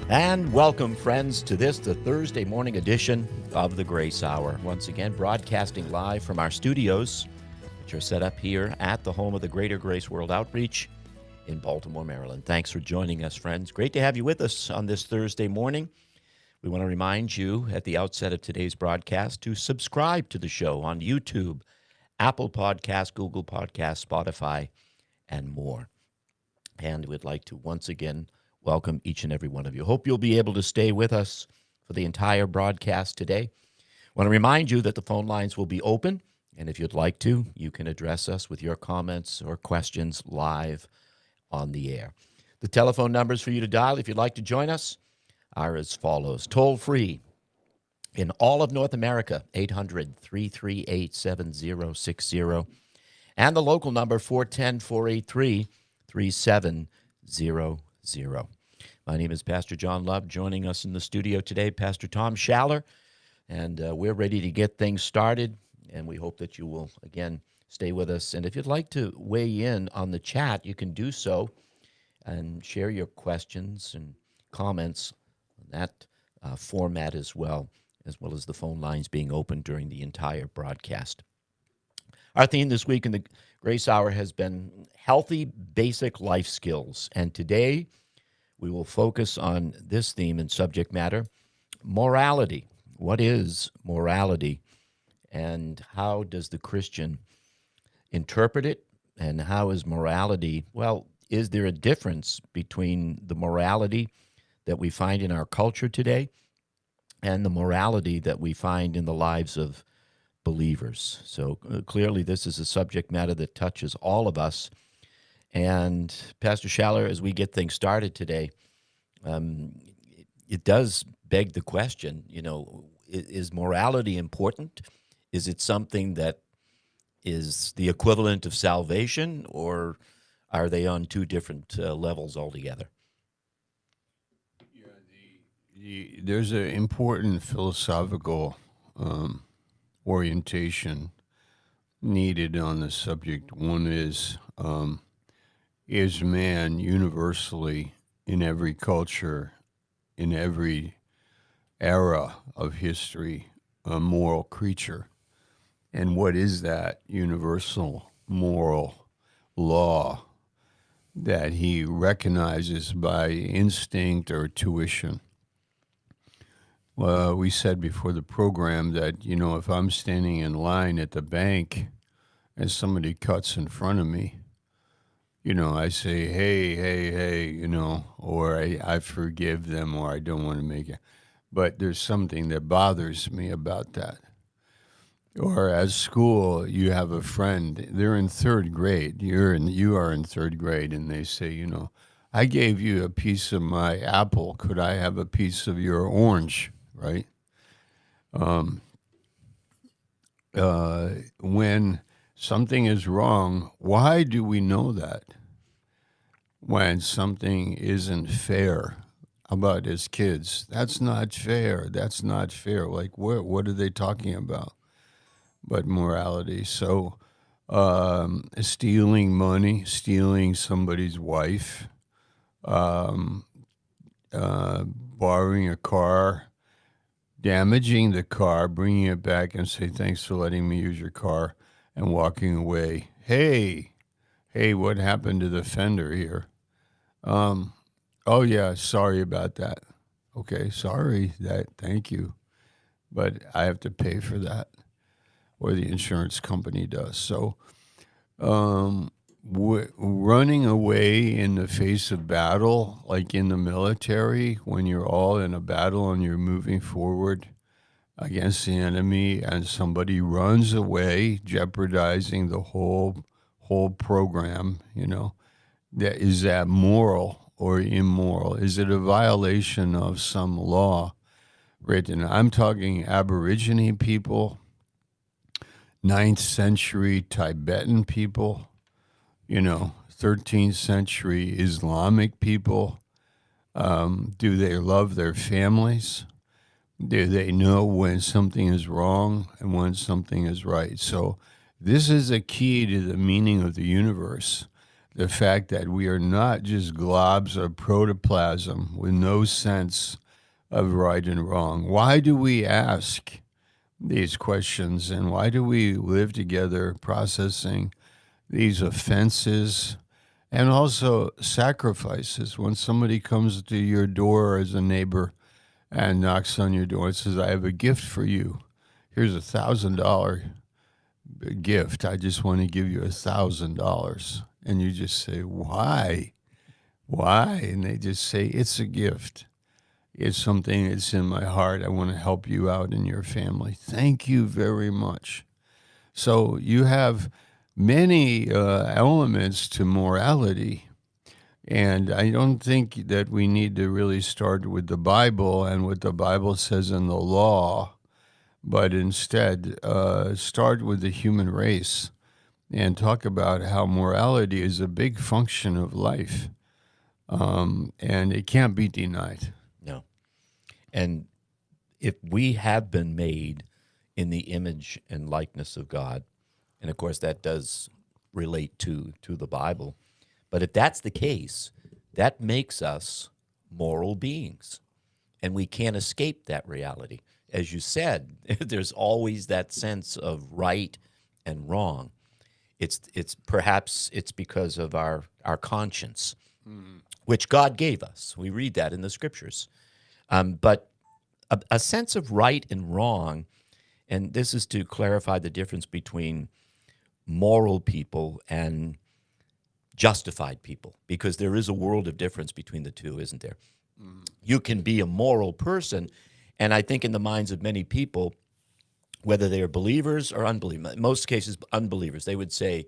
And welcome, friends, to the Thursday morning edition of the Grace Hour. Once again, broadcasting live from our studios, which are set up here at the home of the Greater Grace World Outreach in Baltimore, Maryland. Thanks for joining us, friends. Great to have you with us on this Thursday morning. We want to remind you at the outset of today's broadcast to subscribe to the show on YouTube, Apple Podcasts, Google Podcasts, Spotify, and more. And we'd like to once again welcome each and every one of you. Hope you'll be able to stay with us for the entire broadcast today. I want to remind you that the phone lines will be open, and if you'd like to, you can address us with your comments or questions live on the air. The telephone numbers for you to dial if you'd like to join us are as follows. Toll free in all of North America, 800-338-7060, and the local number, 410-483-3700. My name is Pastor John Love. Joining us in the studio today, Pastor Tom Schaller, and we're ready to get things started, and we hope that you will, again, stay with us. And if you'd like to weigh in on the chat, you can do so and share your questions and comments on that format as well as the phone lines being open during the entire broadcast. Our theme this week in the Grace Hour has been healthy basic life skills, and today we will focus on this theme and subject matter, morality. What is morality, and how does the Christian interpret it, and how is morality, is there a difference between the morality that we find in our culture today and the morality that we find in the lives of believers? So clearly this is a subject matter that touches all of us. And Pastor Schaller, as we get things started today, it does beg the question, is morality important? Is it something that is the equivalent of salvation, or are they on two different levels altogether? Yeah, there's an important philosophical orientation needed on the subject. One is man universally in every culture, in every era of history, a moral creature? And what is that universal moral law that he recognizes by instinct or tuition? We said before the program that, if I'm standing in line at the bank and somebody cuts in front of me, I say, hey, or I forgive them, or I don't want to make it. But there's something that bothers me about that. Or at school, you have a friend, they're in third grade, you are in third grade, and they say, I gave you a piece of my apple, could I have a piece of your orange, right? When something is wrong, why do we know that? When something isn't fair, how about as kids? That's not fair. That's not fair. Like, what are they talking about? But morality. So, stealing money, stealing somebody's wife, borrowing a car, damaging the car, bringing it back and say, thanks for letting me use your car, and walking away. Hey, what happened to the fender here? Oh yeah, sorry about that. Okay, sorry, thank you. But I have to pay for that, or the insurance company does. So running away in the face of battle, like in the military, when you're all in a battle and you're moving forward against the enemy and somebody runs away, jeopardizing the whole program, is that moral or immoral? Is it a violation of some law written? I'm talking Aborigine people, 9th century Tibetan people, 13th century Islamic people. Do they love their families? Do they know when something is wrong and when something is right? So this is a key to the meaning of the universe. the fact that we are not just globs of protoplasm with no sense of right and wrong. Why do we ask these questions, and why do we live together processing these offenses and also sacrifices? When somebody comes to your door as a neighbor and knocks on your door and says, I have a gift for you. Here's $1,000 gift. I just want to give you $1,000. And you just say, why? Why? And they just say, it's a gift. It's something that's in my heart. I want to help you out in your family. Thank you very much. So you have many elements to morality. And I don't think that we need to really start with the Bible and what the Bible says in the law, but instead start with the human race and talk about how morality is a big function of life, and it can't be denied. No. And if we have been made in the image and likeness of God, and of course that does relate to the Bible, but if that's the case, that makes us moral beings, and we can't escape that reality. As you said, there's always that sense of right and wrong. It's perhaps it's because of our conscience, which God gave us. We read that in the scriptures. But a sense of right and wrong, and this is to clarify the difference between moral people and justified people, because there is a world of difference between the two, isn't there? You can be a moral person, and I think in the minds of many people, whether they are believers or unbelievers, in most cases unbelievers, they would say,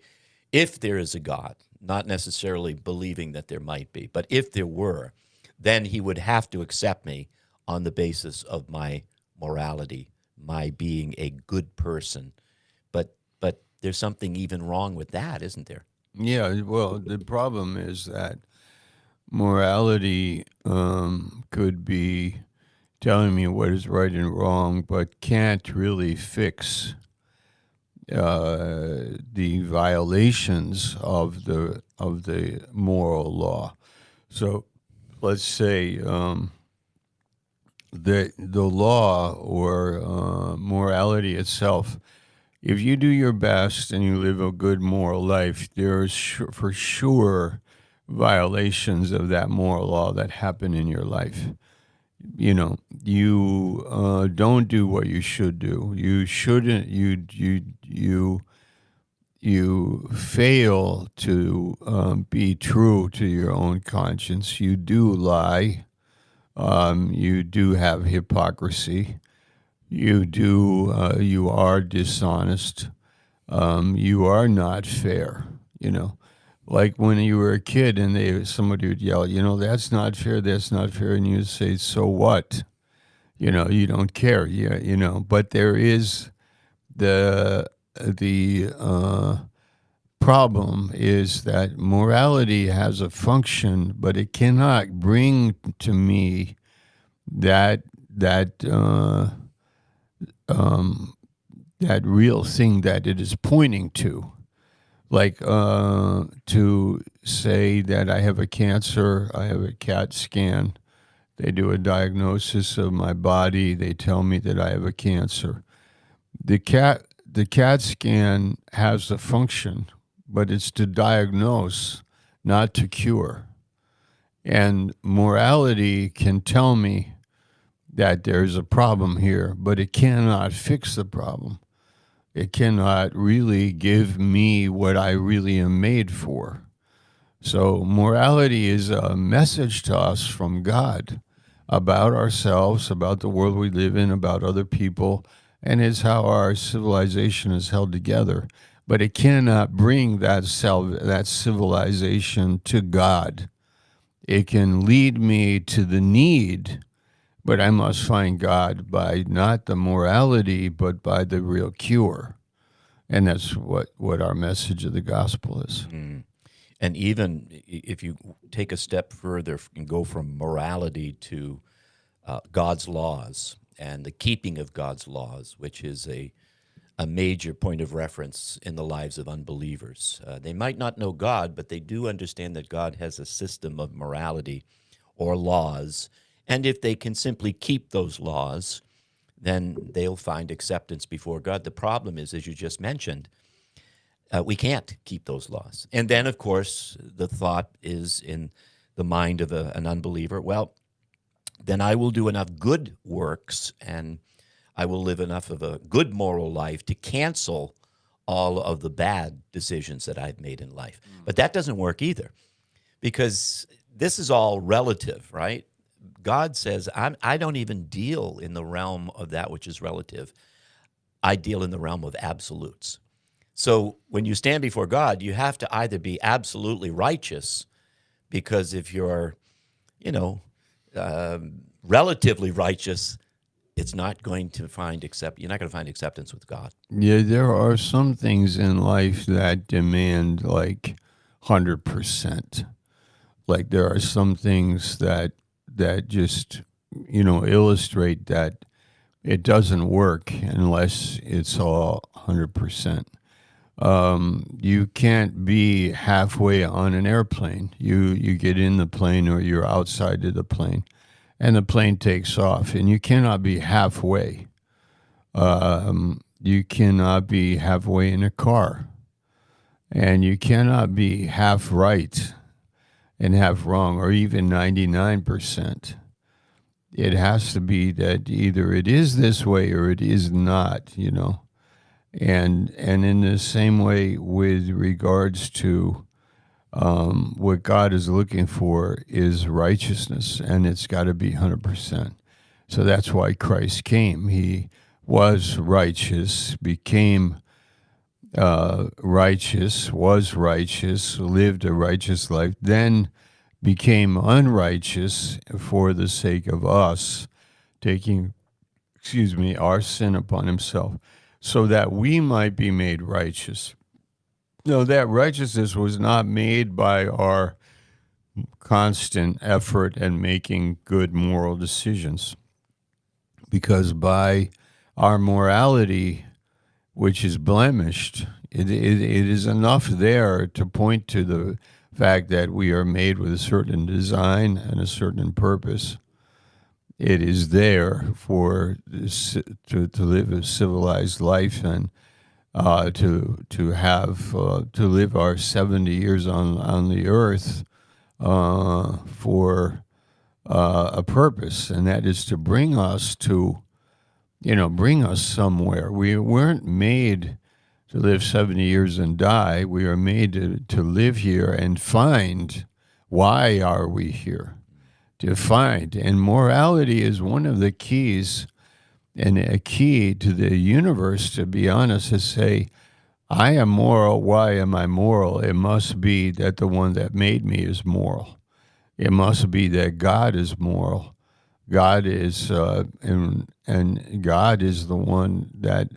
if there is a God, not necessarily believing that there might be, but if there were, then he would have to accept me on the basis of my morality, my being a good person. But there's something even wrong with that, isn't there? Yeah, well, the problem is that morality could be telling me what is right and wrong, but can't really fix the violations of the moral law. So, let's say the law or morality itself. If you do your best and you live a good moral life, there's for sure violations of that moral law that happen in your life. You know, you don't do what you should do. You shouldn't. You fail to be true to your own conscience. You do lie. You do have hypocrisy. You are dishonest. You are not fair. You know, like when you were a kid and somebody would yell, that's not fair, and you'd say, so what? You don't care. Yeah, but there is the problem is that morality has a function, but it cannot bring to me that that real thing that it is pointing to. Like to say that I have a cancer, I have a CAT scan. They do a diagnosis of my body. They tell me that I have a cancer. The CAT scan has a function, but it's to diagnose, not to cure. And morality can tell me that there's a problem here, but it cannot fix the problem. It cannot really give me what I really am made for. So morality is a message to us from God about ourselves, about the world we live in, about other people, and is how our civilization is held together. But it cannot bring that civilization to God. It can lead me to the need, but I must find God by not the morality, but by the real cure. And that's what our message of the gospel is. And even if you take a step further and go from morality to God's laws and the keeping of God's laws, which is a a major point of reference in the lives of unbelievers. They might not know God, but they do understand that God has a system of morality or laws, and if they can simply keep those laws, then they'll find acceptance before God. The problem is, as you just mentioned, we can't keep those laws. And then, of course, the thought is in the mind of an unbeliever, well, then I will do enough good works and I will live enough of a good moral life to cancel all of the bad decisions that I've made in life. But that doesn't work either, because this is all relative, right? God says, I don't even deal in the realm of that which is relative. I deal in the realm of absolutes. So when you stand before God, you have to either be absolutely righteous, because if you're, you know, relatively righteous, it's not going to find you're not going to find acceptance with God. Yeah, there are some things in life that demand like 100%. Like there are some things that just illustrate that it doesn't work unless it's all 100%. You can't be halfway on an airplane. You get in the plane or you're outside of the plane, and the plane takes off, and you cannot be halfway. You cannot be halfway in a car, and you cannot be half right and half wrong, or even 99%. It has to be that either it is this way or it is not, And in the same way with regards to what God is looking for is righteousness, and it's got to be 100%. So that's why Christ came. He was righteous, became righteous, was righteous, lived a righteous life, then became unrighteous for the sake of us, taking, our sin upon himself, so that we might be made righteous. No, that righteousness was not made by our constant effort and making good moral decisions, because by our morality, which is blemished, it is enough there to point to the fact that we are made with a certain design and a certain purpose. It is there for to live a civilized life and to live our 70 years on the earth for a purpose, and that is to bring us somewhere. We weren't made to live 70 years and die. We are made to live here and find why are we here. To find, and morality is one of the keys, and a key to the universe, to be honest, is say, I am moral. Why am I moral? It must be that the one that made me is moral. It must be that God is moral. God is, and God is the one that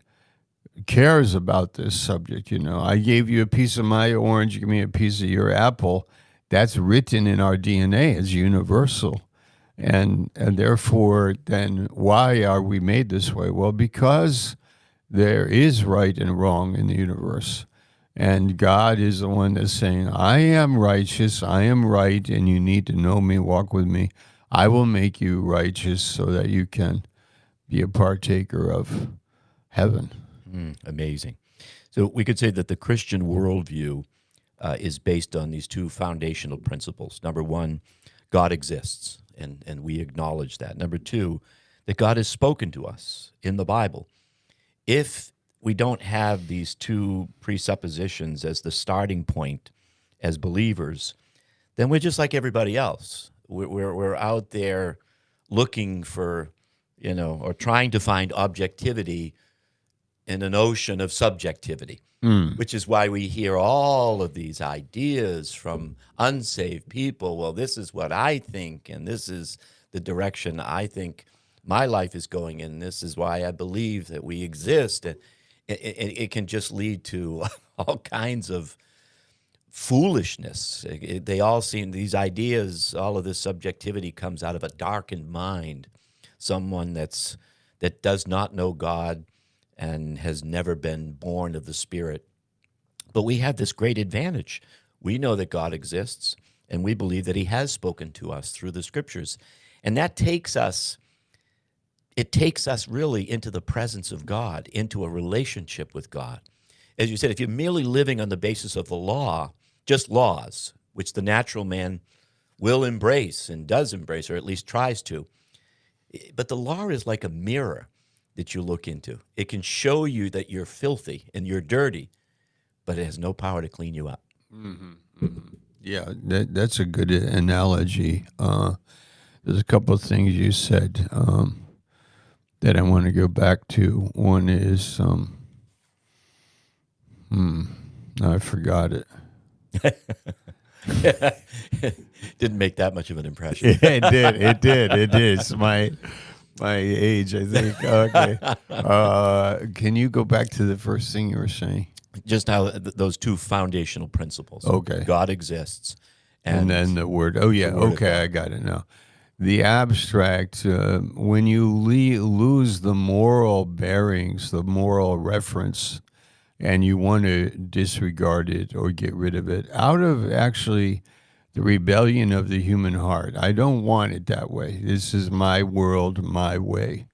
cares about this subject. I gave you a piece of my orange, give me a piece of your apple. That's written in our DNA as universal. And therefore, then why are we made this way? Well, because there is right and wrong in the universe. And God is the one that's saying, I am righteous, I am right, and you need to know me, walk with me. I will make you righteous so that you can be a partaker of heaven. Amazing. So we could say that the Christian worldview is based on these two foundational principles. Number one, God exists, and we acknowledge that. Number two, that God has spoken to us in the Bible. If we don't have these two presuppositions as the starting point as believers, then we're just like everybody else. We're out there looking for, or trying to find objectivity in an ocean of subjectivity, which is why we hear all of these ideas from unsaved people. Well, this is what I think, and this is the direction I think my life is going in. This is why I believe that we exist. And it can just lead to all kinds of foolishness. They all seem, these ideas, all of this subjectivity comes out of a darkened mind, someone that does not know God, and has never been born of the Spirit. But we have this great advantage. We know that God exists, and we believe that he has spoken to us through the Scriptures. And that takes us really into the presence of God, into a relationship with God. As you said, if you're merely living on the basis of the law, just laws, which the natural man will embrace and does embrace, or at least tries to, but the law is like a mirror that you look into. It can show you that you're filthy and you're dirty, but it has no power to clean you up. Yeah, that's a good analogy. There's a couple of things you said that I want to go back to. One is, I forgot it. Didn't make that much of an impression. It did. It did. It is my age, I think. Okay. Can you go back to the first thing you were saying? Just how those two foundational principles. Okay. God exists. And then the word. Oh, yeah. Okay, I got it now. The abstract, when you lose the moral bearings, the moral reference, and you want to disregard it or get rid of it out of actually the rebellion of the human heart. I don't want it that way. This is my world, my way.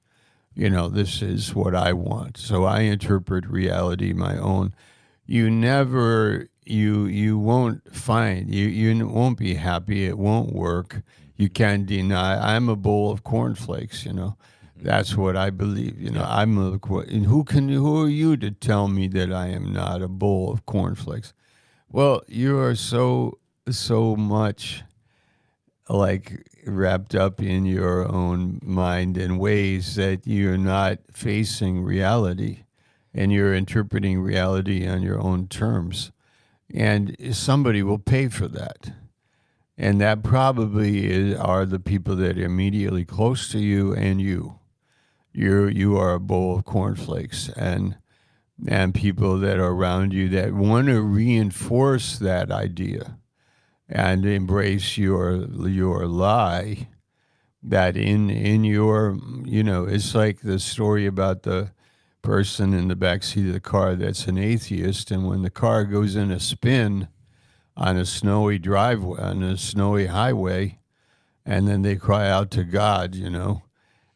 This is what I want. So I interpret reality my own. You never, you won't find, you won't be happy. It won't work. You can't deny. I'm a bowl of cornflakes, That's what I believe. And who are you to tell me that I am not a bowl of cornflakes? Well, you are so much like wrapped up in your own mind and ways that you're not facing reality, and you're interpreting reality on your own terms. And somebody will pay for that. And that probably are the people that are immediately close to you and you. You are a bowl of cornflakes, and people that are around you that want to reinforce that idea and embrace your lie. That in your, it's like the story about the person in the backseat of the car that's an atheist, and when the car goes in a spin on a snowy driveway, on a snowy highway, and then they cry out to God,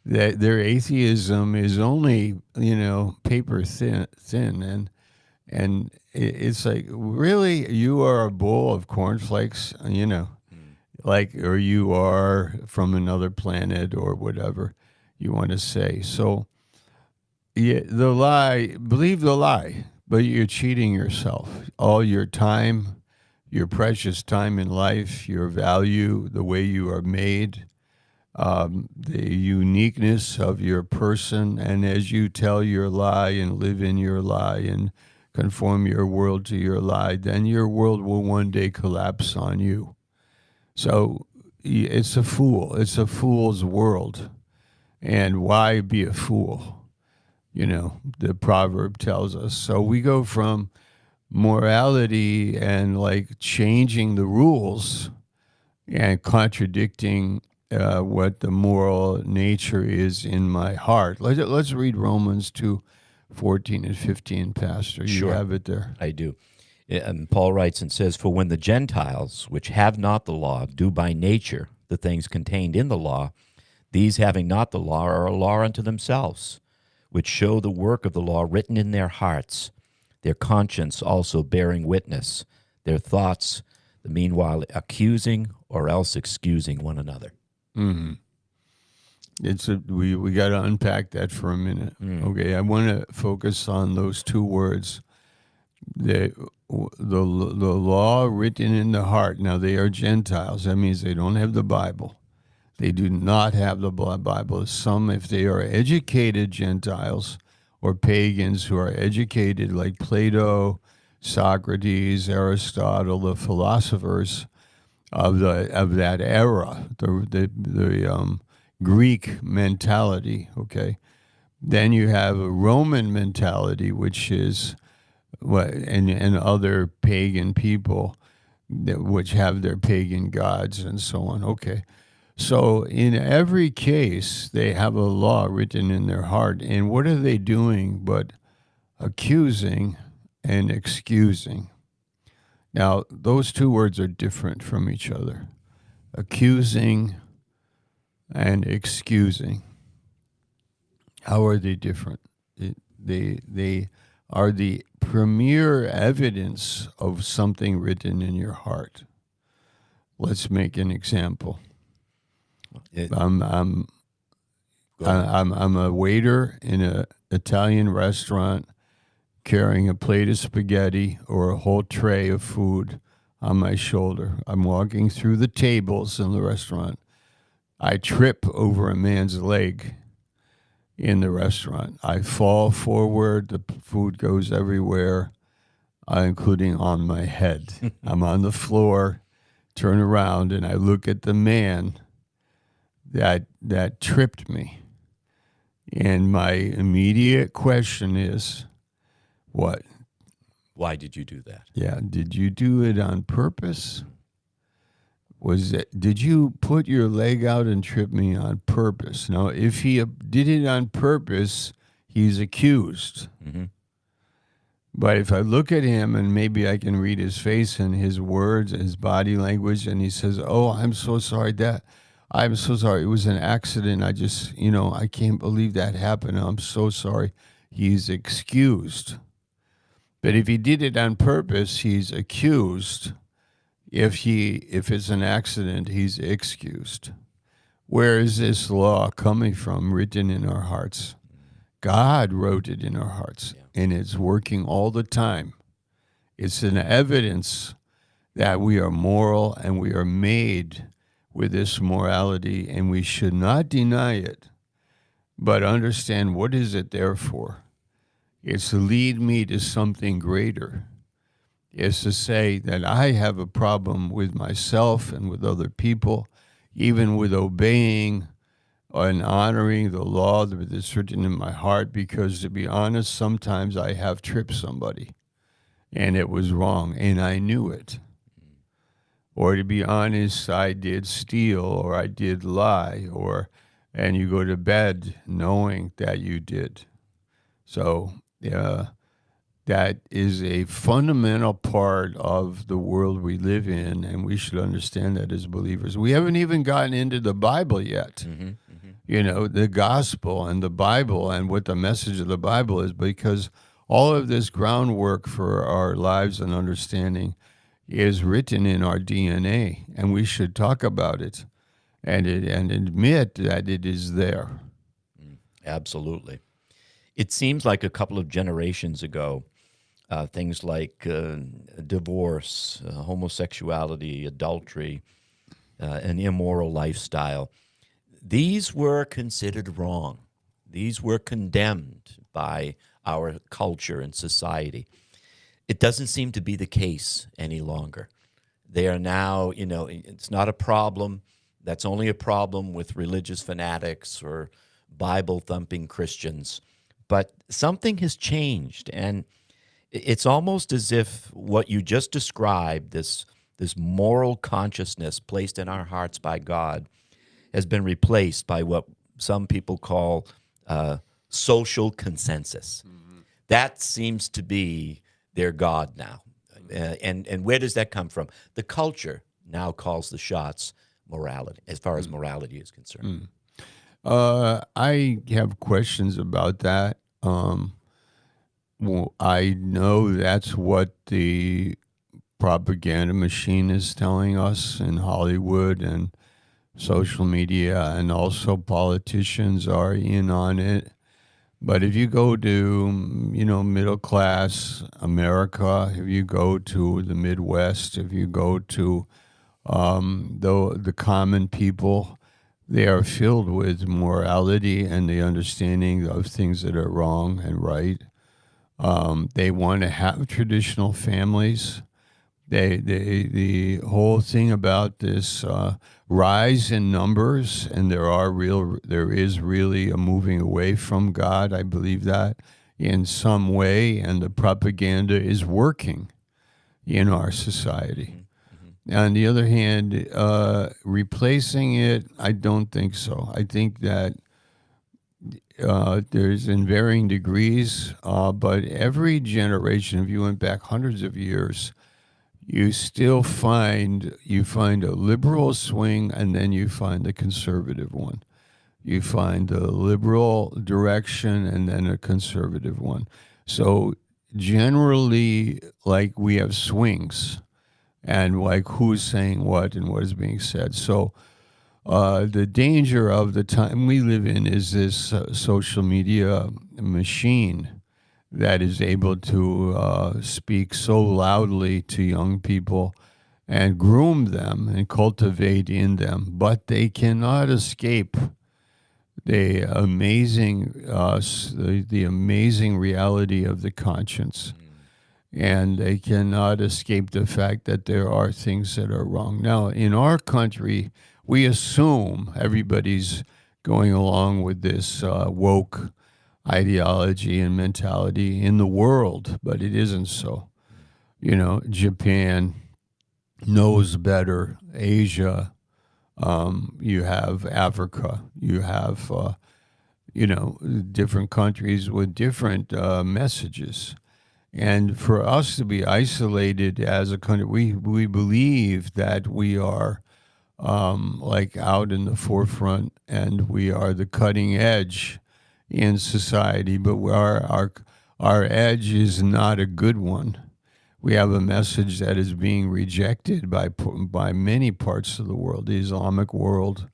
that their atheism is only, paper thin, and it's like, really, you are a bowl of cornflakes, or you are from another planet or whatever you want to say. So, yeah, believe the lie, but you're cheating yourself. All your time, your precious time in life, your value, the way you are made, the uniqueness of your person, and as you tell your lie and live in your lie and conform your world to your lie, then your world will one day collapse on you. So it's a fool. It's a fool's world. And why be a fool? The proverb tells us. So we go from morality and like changing the rules and contradicting what the moral nature is in my heart. Let's read Romans 2:14 and 15, Pastor. You Sure. have it there. I do. And Paul writes and says, "For when the Gentiles, which have not the law, do by nature the things contained in the law, these having not the law are a law unto themselves, which show the work of the law written in their hearts, their conscience also bearing witness, their thoughts, the meanwhile accusing or else excusing one another." Mm-hmm. We got to unpack that for a minute. Okay, I want to focus on those two words. The law written in the heart. Now, they are Gentiles. That means they don't have the Bible. They do not have the Bible. Some, if they are educated Gentiles or pagans who are educated like Plato, Socrates, Aristotle, the philosophers of that era, the Greek mentality, okay? Then you have a Roman mentality, which is and other pagan people which have their pagan gods and so on. Okay. So in every case, they have a law written in their heart. And what are they doing but accusing and excusing? Now, those two words are different from each other. Accusing and excusing. How are they different? They are the premier evidence of something written in your heart. Let's make an example. It- I'm Go ahead. I'm a waiter in an Italian restaurant carrying a plate of spaghetti or a whole tray of food on my shoulder. I'm walking through the tables in the restaurant. I trip over a man's leg in the restaurant. I fall forward. The food goes everywhere, including on my head. I'm on the floor, turn around, and I look at the man that tripped me. And my immediate question is, what? Why did you do that? Yeah, did you do it on purpose? Did you put your leg out and trip me on purpose? Now, if he did it on purpose, he's accused. Mm-hmm. But if I look at him and maybe I can read his face and his words, his body language, and he says, "Oh, I'm so sorry I'm so sorry. It was an accident. I just, I can't believe that happened. I'm so sorry." He's excused. But if he did it on purpose, he's accused. If it's an accident, he's excused. Where is this law coming from, written in our hearts? God wrote it in our hearts, and it's working all the time. It's an evidence that we are moral and we are made with this morality, and we should not deny it, but understand, what is it there for? It's to lead me to something greater. Is to say that I have a problem with myself and with other people, even with obeying and honoring the law that's written in my heart, because to be honest, sometimes I have tripped somebody and it was wrong and I knew it. Or to be honest, I did steal or I did lie, and you go to bed knowing that you did. So, that is a fundamental part of the world we live in, and we should understand that as believers. We haven't even gotten into the Bible yet. Mm-hmm. Mm-hmm. The gospel and the Bible and what the message of the Bible is, because all of this groundwork for our lives and understanding is written in our DNA, and we should talk about it and admit that it is there. Absolutely. It seems like a couple of generations ago, things like divorce, homosexuality, adultery, an immoral lifestyle, these were considered wrong. These were condemned by our culture and society. It doesn't seem to be the case any longer. They are now, it's not a problem. That's only a problem with religious fanatics or Bible-thumping Christians. But something has changed, and it's almost as if what you just described, this moral consciousness placed in our hearts by God, has been replaced by what some people call social consensus. Mm-hmm. That seems to be their God now. And where does that come from? The culture now calls the shots morality, as far as morality is concerned. I have questions about that. Well, I know that's what the propaganda machine is telling us in Hollywood and social media, and also politicians are in on it. But if you go to, middle class America, if you go to the Midwest, if you go to the common people, they are filled with morality and the understanding of things that are wrong and right. They want to have traditional families. The whole thing about this rise in numbers, and there is really a moving away from God. I believe that in some way, and the propaganda is working in our society. On the other hand, replacing it, I don't think so. I think that there's in varying degrees, but every generation, if you went back hundreds of years, you find a liberal swing, and then you find a conservative one. You find a liberal direction and then a conservative one. So generally, like, we have swings, and like who's saying what and what is being said. So the danger of the time we live in is this social media machine that is able to speak so loudly to young people and groom them and cultivate in them, but they cannot escape the amazing reality of the conscience, and they cannot escape the fact that there are things that are wrong. Now, in our country, we assume everybody's going along with this woke ideology and mentality in the world, but it isn't so. Japan knows better. Asia, you have Africa, you have different countries with different messages. And for us to be isolated as a country, we believe that we are like out in the forefront, and we are the cutting edge in society, but our edge is not a good one. We have a message that is being rejected by many parts of the world, the Islamic world,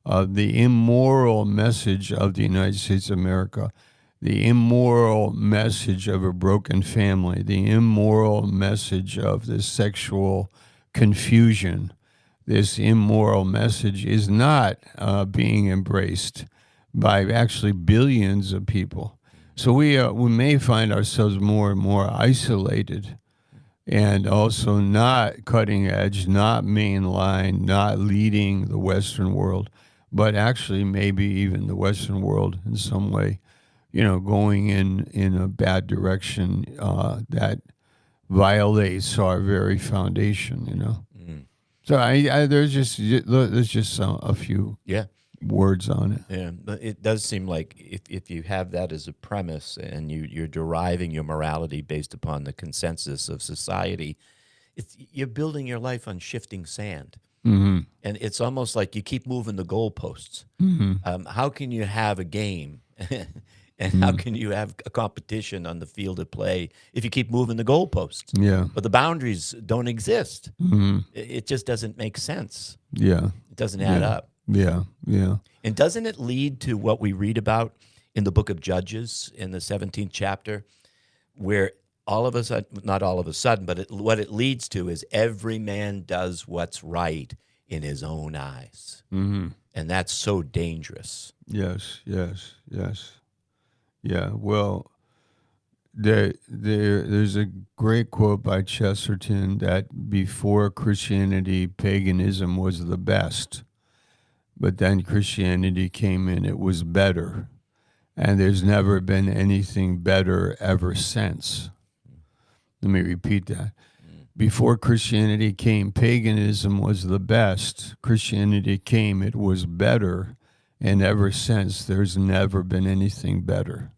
the immoral message of the United States of America, the immoral message of a broken family, the immoral message of this sexual confusion. This immoral message is not being embraced by actually billions of people. So we may find ourselves more and more isolated, and also not cutting edge, not mainline, not leading the Western world, but actually maybe even the Western world in some way, going in a bad direction that violates our very foundation. Mm. So there's just a few Yeah. words on it. Yeah, but it does seem like if you have that as a premise and you're deriving your morality based upon the consensus of society, you're building your life on shifting sand. Mm-hmm. And it's almost like you keep moving the goalposts. Mm-hmm. How can you have a game and how can you have a competition on the field of play if you keep moving the goalposts? Yeah. But the boundaries don't exist. Mm-hmm. It just doesn't make sense. Yeah. It doesn't add up. Yeah. Yeah. And doesn't it lead to what we read about in the book of Judges in the 17th chapter, where all of a sudden, not all of a sudden, but what it leads to is every man does what's right in his own eyes. Mm-hmm. And that's so dangerous. Yes. Yes. Yes. Yeah. Well, there's a great quote by Chesterton that before Christianity, paganism was the best. But then Christianity came in, it was better. And there's never been anything better ever since. Let me repeat that. Before Christianity came, paganism was the best. Christianity came, it was better. And ever since, there's never been anything better.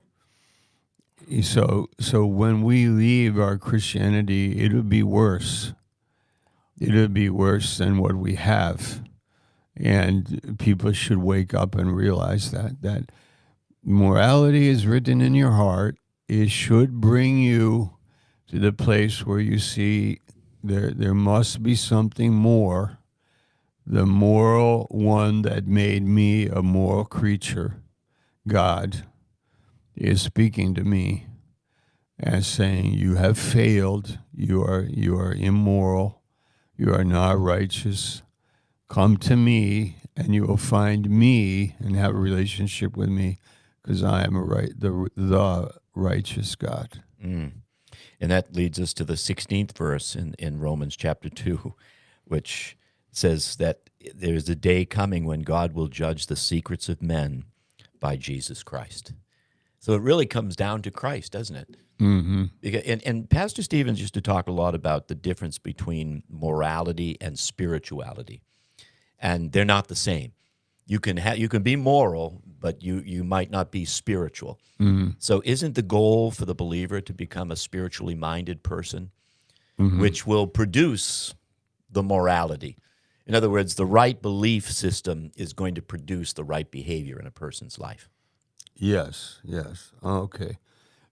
So when we leave our Christianity, it'll be worse. It'll be worse than what we have. And people should wake up and realize that morality is written in your heart. It should bring you to the place where you see there must be something more. The moral one that made me a moral creature, God, is speaking to me and saying, you have failed, you are immoral, you are not righteous. Come to me, and you will find me and have a relationship with me, because I am the righteous God. Mm. And that leads us to the 16th verse in Romans chapter 2, which says that there's a day coming when God will judge the secrets of men by Jesus Christ. So it really comes down to Christ, doesn't it? Mm-hmm. And Pastor Stevens used to talk a lot about the difference between morality and spirituality, and they're not the same. You can be moral, but you might not be spiritual. Mm-hmm. So isn't the goal for the believer to become a spiritually minded person, Mm-hmm. which will produce the morality? In other words, the right belief system is going to produce the right behavior in a person's life. Yes, yes. Okay.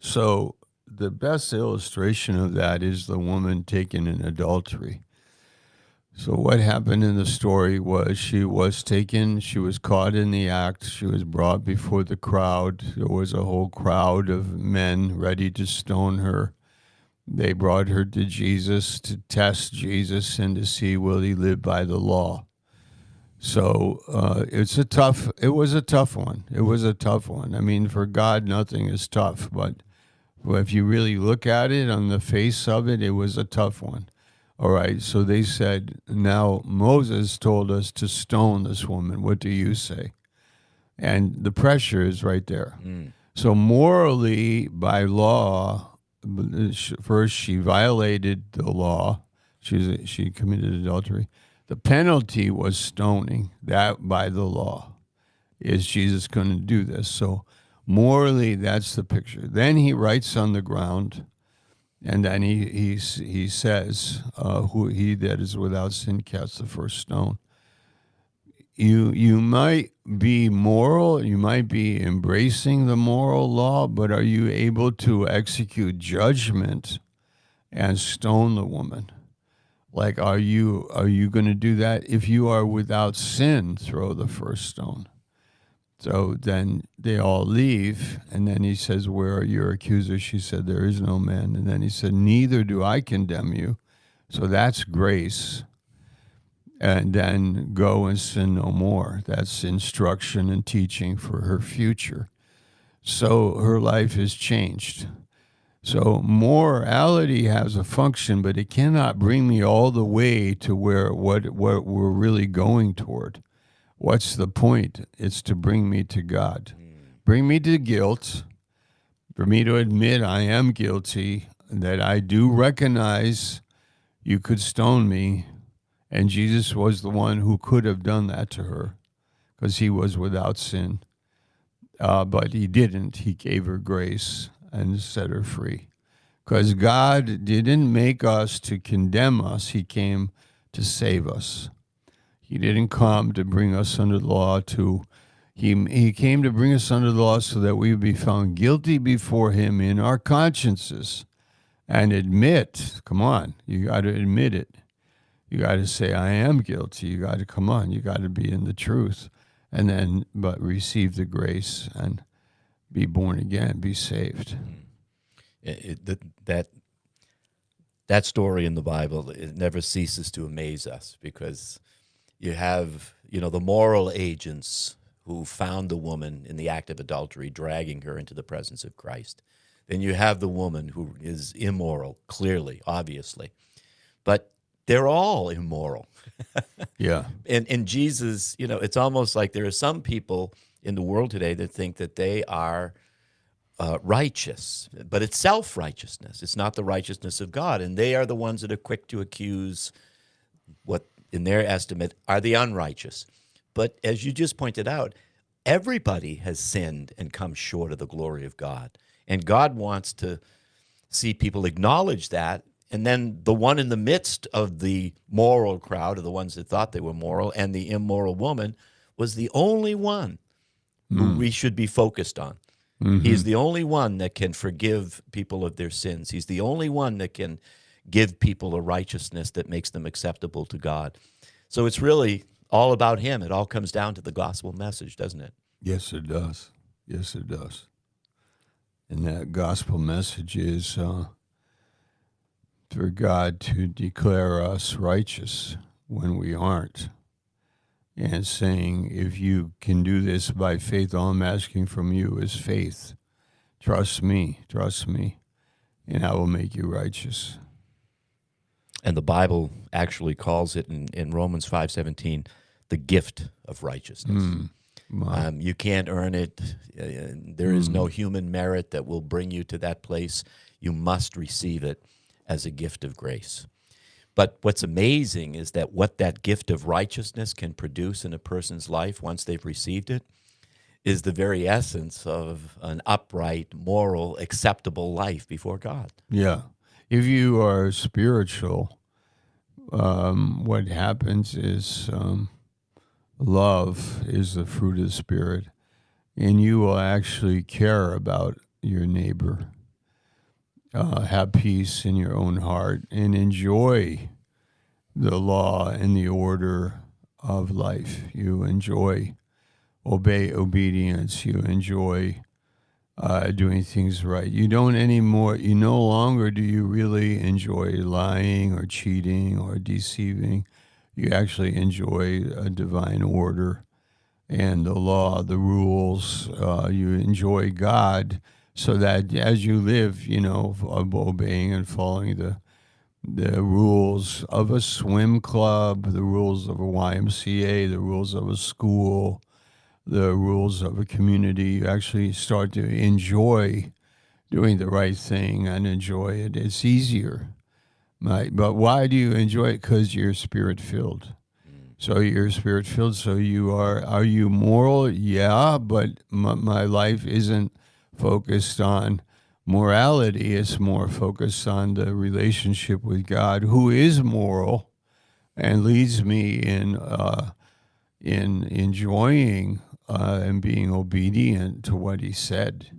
So the best illustration of that is the woman taken in adultery. So what happened in the story was she was taken, she was caught in the act, she was brought before the crowd. There was a whole crowd of men ready to stone her. They brought her to Jesus to test Jesus and to see will he live by the law. So it was a tough one. It was a tough one. I mean, for God, nothing is tough, but if you really look at it on the face of it, it was a tough one. All right, so they said, now Moses told us to stone this woman. What do you say? And the pressure is right there. Mm. So morally, by law, first she violated the law. She committed adultery. The penalty was stoning. That by the law. Is Jesus going to do this? So morally, that's the picture. Then he writes on the ground, and then he says, "Who he that is without sin cast the first stone." You might be moral, you might be embracing the moral law, but are you able to execute judgment and stone the woman? Like, are you going to do that? If you are without sin, throw the first stone. So then they all leave, and then he says, where are your accusers? She said, there is no man. And then he said, neither do I condemn you. So that's grace. And then go and sin no more. That's instruction and teaching for her future. So her life is changed. So morality has a function, but it cannot bring me all the way to where what we're really going toward. What's the point? It's to bring me to God. Bring me to guilt, for me to admit I am guilty, that I do recognize you could stone me, and Jesus was the one who could have done that to her because he was without sin. But he didn't. He gave her grace and set her free. Because God didn't make us to condemn us. He came to save us. He didn't come to bring us under the law he came to bring us under the law so that we would be found guilty before him in our consciences and admit, come on, you got to admit it. You got to say, I am guilty. You got to come on. You got to be in the truth and then, but receive the grace and be born again, be saved. That story in the Bible, it never ceases to amaze us because you have, the moral agents who found the woman in the act of adultery, dragging her into the presence of Christ. Then you have the woman who is immoral, clearly, obviously. But they're all immoral. Yeah. And Jesus, it's almost like there are some people in the world today that think that they are righteous, but it's self-righteousness. It's not the righteousness of God. And they are the ones that are quick to accuse what, in their estimate, are the unrighteous. But as you just pointed out, everybody has sinned and come short of the glory of God. And God wants to see people acknowledge that. And then the one in the midst of the moral crowd, of the ones that thought they were moral, and the immoral woman, was the only one who we should be focused on. Mm-hmm. He's the only one that can forgive people of their sins. He's the only one that can give people a righteousness that makes them acceptable to God. So it's really all about him. It all comes down to the gospel message, doesn't it? Yes, it does. Yes, it does. And that gospel message is for God to declare us righteous when we aren't. And saying, if you can do this by faith, all I'm asking from you is faith. Trust me, and I will make you righteous. And the Bible actually calls it in Romans 5:17 the gift of righteousness. Wow. You can't earn it. There is no human merit that will bring you to that place. You must receive it as a gift of grace. But what's amazing is that what that gift of righteousness can produce in a person's life once they've received it is the very essence of an upright, moral, acceptable life before God. Yeah. If you are spiritual, what happens is love is the fruit of the Spirit, and you will actually care about your neighbor, have peace in your own heart, and enjoy the law and the order of life. You enjoy obedience. You enjoy doing things right. You don't anymore. You no longer do you really enjoy lying or cheating or deceiving. You actually enjoy a divine order and the law, the rules. You enjoy God, so that as you live, of obeying and following the rules of a swim club, the rules of a YMCA, the rules of a school, the rules of a community, you actually start to enjoy doing the right thing and enjoy it. It's easier. Right? But why do you enjoy it? Because you're spirit filled. So you're spirit filled. So are you moral? Yeah, but my life isn't focused on morality. It's more focused on the relationship with God, who is moral and leads me in enjoying and being obedient to what he said.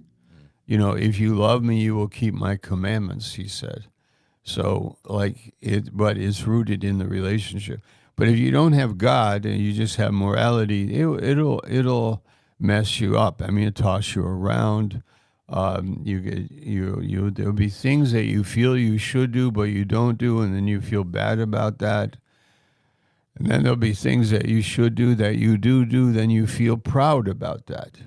If you love me, you will keep my commandments, he said. So but it's rooted in the relationship. But if you don't have God and you just have morality, it'll mess you up. I mean, it'll toss you around. There'll be things that you feel you should do, but you don't do, and then you feel bad about that. And then there'll be things that you should do that you do, then you feel proud about that.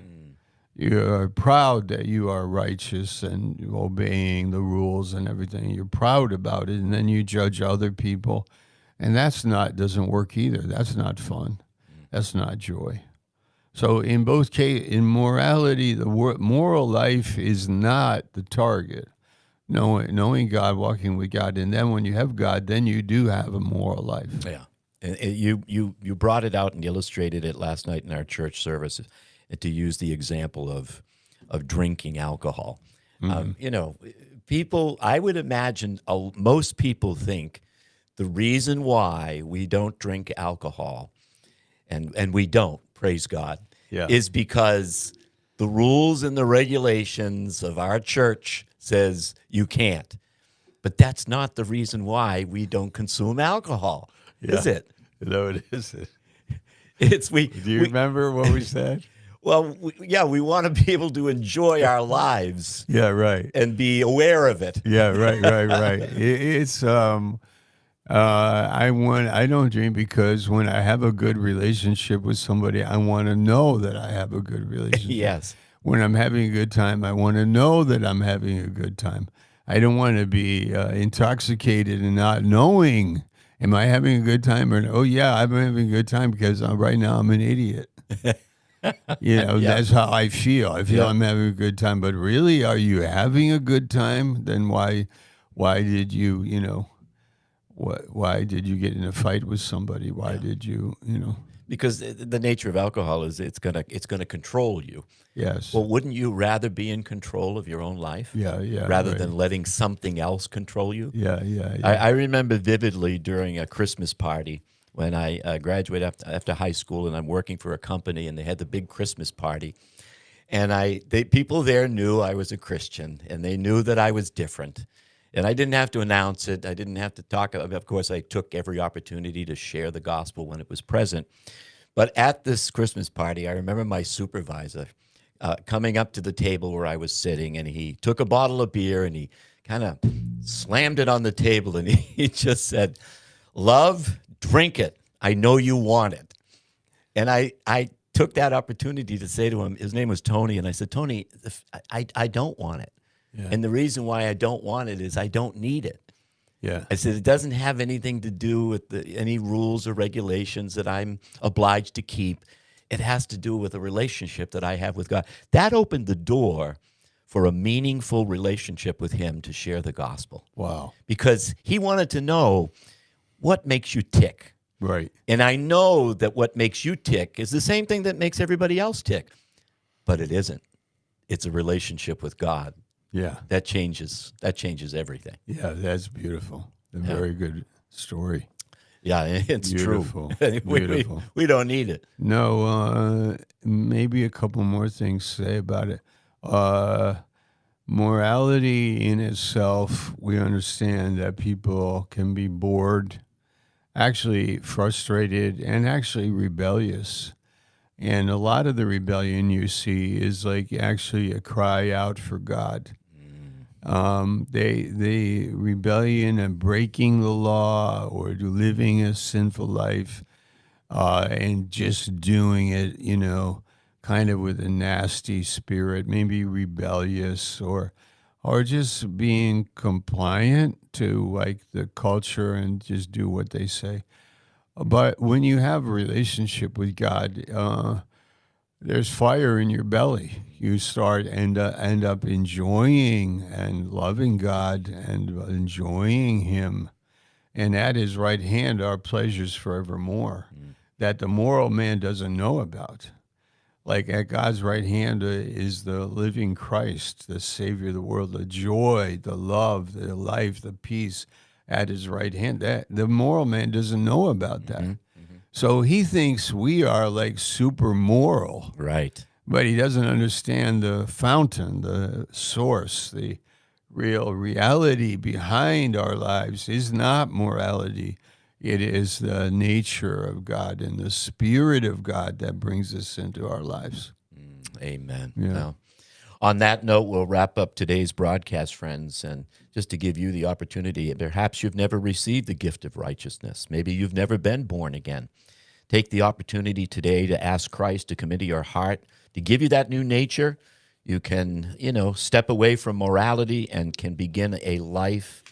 You are proud that you are righteous and obeying the rules and everything. You're proud about it, and then you judge other people. And doesn't work either. That's not fun. That's not joy. So in both cases, in morality, the moral life is not the target. Knowing God, walking with God. And then when you have God, then you do have a moral life. Yeah. And you brought it out and illustrated it last night in our church service, to use the example of drinking alcohol. People, I would imagine most people think the reason why we don't drink alcohol, and we don't, praise God, is because the rules and the regulations of our church says you can't. But that's not the reason why we don't consume alcohol, is it? No, it isn't. Do you remember what we said? Well, we want to be able to enjoy our lives. Yeah, right. And be aware of it. Yeah, right. It's I don't drink because when I have a good relationship with somebody, I want to know that I have a good relationship. Yes. When I'm having a good time, I want to know that I'm having a good time. I don't want to be intoxicated and not knowing, am I having a good time? Or, oh, yeah, I'm having a good time because right now I'm an idiot. That's how I feel. I feel I'm having a good time. But really, are you having a good time? Then why did you, why did you get in a fight with somebody? Why did you, Because the nature of alcohol is it's gonna control you. Yes. Well, wouldn't you rather be in control of your own life? Yeah. Rather than letting something else control you? Yeah. I remember vividly during a Christmas party when I graduated after high school, and I'm working for a company, and they had the big Christmas party. And people there knew I was a Christian, and they knew that I was different. And I didn't have to announce it. I didn't have to talk. Of course, I took every opportunity to share the gospel when it was present. But at this Christmas party, I remember my supervisor coming up to the table where I was sitting, and he took a bottle of beer, and he kind of slammed it on the table, and he just said, "Love, drink it. I know you want it." And I took that opportunity to say to him, his name was Tony, and I said, "Tony, I don't want it. Yeah. And the reason why I don't want it is I don't need it." Yeah. I said, it doesn't have anything to do with any rules or regulations that I'm obliged to keep. It has to do with a relationship that I have with God. That opened the door for a meaningful relationship with him to share the gospel. Wow. Because he wanted to know what makes you tick. Right. And I know that what makes you tick is the same thing that makes everybody else tick, but it isn't. It's a relationship with God. Yeah. That changes everything. Yeah, that's beautiful. A Yeah. very good story. Yeah, it's Beautiful. true. Beautiful. We don't need it. No, maybe a couple more things to say about it. Morality in itself, we understand that people can be bored, actually frustrated, and actually rebellious. And a lot of the rebellion you see is like actually a cry out for God. They rebellion and breaking the law or living a sinful life, and just doing it, kind of with a nasty spirit, maybe rebellious or just being compliant to like the culture and just do what they say. But when you have a relationship with God, there's fire in your belly. You end up enjoying and loving God and enjoying Him, and at His right hand are pleasures forevermore that the moral man doesn't know about. Like at God's right hand is the living Christ, the Savior of the world, the joy, the love, the life, the peace at His right hand. That the moral man doesn't know about that. So he thinks we are like super moral, Right. but he doesn't understand the fountain, the source, the real reality behind our lives is not morality. It is the nature of God and the Spirit of God that brings us into our lives. Amen. Yeah. Well, on that note, we'll wrap up today's broadcast, friends. And just to give you the opportunity, perhaps you've never received the gift of righteousness. Maybe you've never been born again. Take the opportunity today to ask Christ to come into your heart, to give you that new nature. You can, step away from morality and can begin a life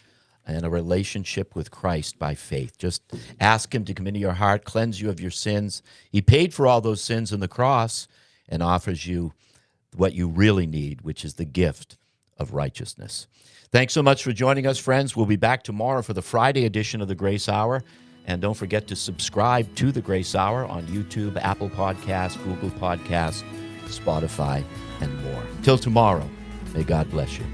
and a relationship with Christ by faith. Just ask Him to come into your heart, cleanse you of your sins. He paid for all those sins on the cross and offers you what you really need, which is the gift of righteousness. Thanks so much for joining us, friends. We'll be back tomorrow for the Friday edition of the Grace Hour. And don't forget to subscribe to the Grace Hour on YouTube, Apple Podcasts, Google Podcasts, Spotify, and more. Till tomorrow, may God bless you.